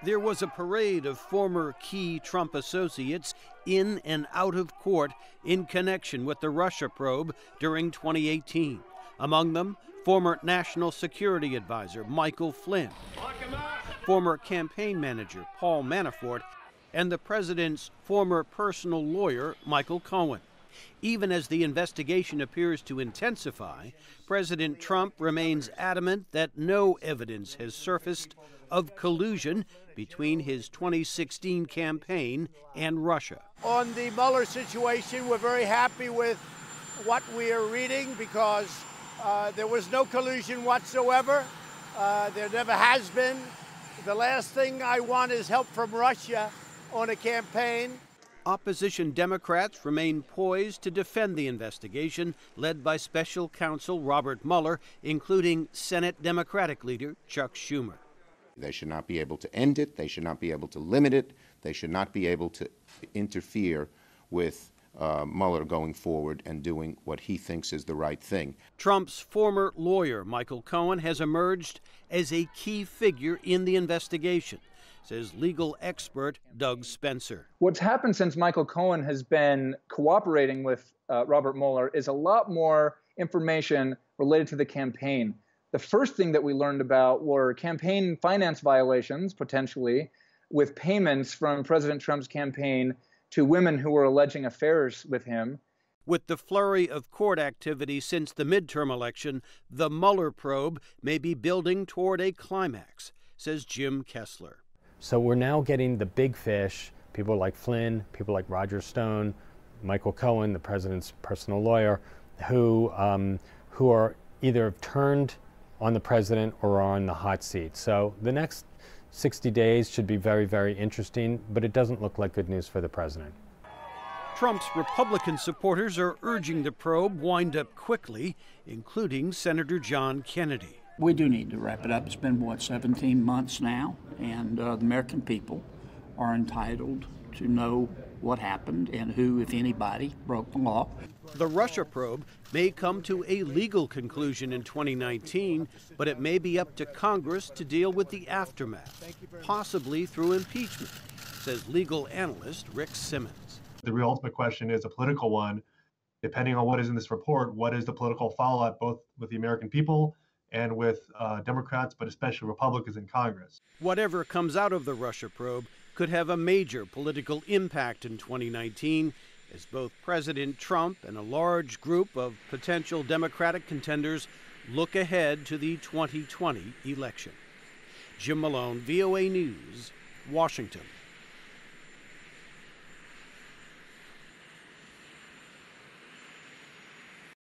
There was a parade of former key Trump associates in and out of court in connection with the Russia probe during 2018. Among them, former National Security Advisor Michael Flynn, former campaign manager Paul Manafort, and the president's former personal lawyer Michael Cohen. Even as the investigation appears to intensify, President Trump remains adamant that no evidence has surfaced of collusion between his 2016 campaign and Russia. On the Muller situation, we're very happy with what we are reading because there was no collusion whatsoever. There never has been. The last thing I want is help from Russia on a campaign. Opposition Democrats remain poised to defend the investigation led by Special Counsel Robert Mueller, including Senate Democratic leader Chuck Schumer. They should not be able to end it. They should not be able to limit it. They should not be able to interfere with Mueller going forward and doing what he thinks is the right thing. Trump's former lawyer, Michael Cohen, has emerged as a key figure in the investigation, says legal expert Doug Spencer. What's happened since Michael Cohen has been cooperating with Robert Mueller is a lot more information related to the campaign. The first thing that we learned about were campaign finance violations, potentially, with payments from President Trump's campaign to women who were alleging affairs with him. With the flurry of court activity since the midterm election, the Mueller probe may be building toward a climax, says Jim Kessler. So we're now getting the big fish, people like Flynn, people like Roger Stone, Michael Cohen, the president's personal lawyer, who are either turned on the president or are on the hot seat. So the next 60 days should be very, very interesting, but it doesn't look like good news for the president. Trump's Republican supporters are urging the probe wind up quickly, including Senator John Kennedy. We do need to wrap it up. It's been, 17 months now, and the American people are entitled to know what happened and who, if anybody, broke the law. The Russia probe may come to a legal conclusion in 2019, but it may be up to Congress to deal with the aftermath, possibly through impeachment, says legal analyst Rick Simmons. The real ultimate question is a political one. Depending on what is in this report, what is the political fallout both with the American people and with Democrats, but especially Republicans in Congress? Whatever comes out of the Russia probe could have a major political impact in 2019, as both President Trump and a large group of potential Democratic contenders look ahead to the 2020 election. Jim Malone, VOA News, Washington.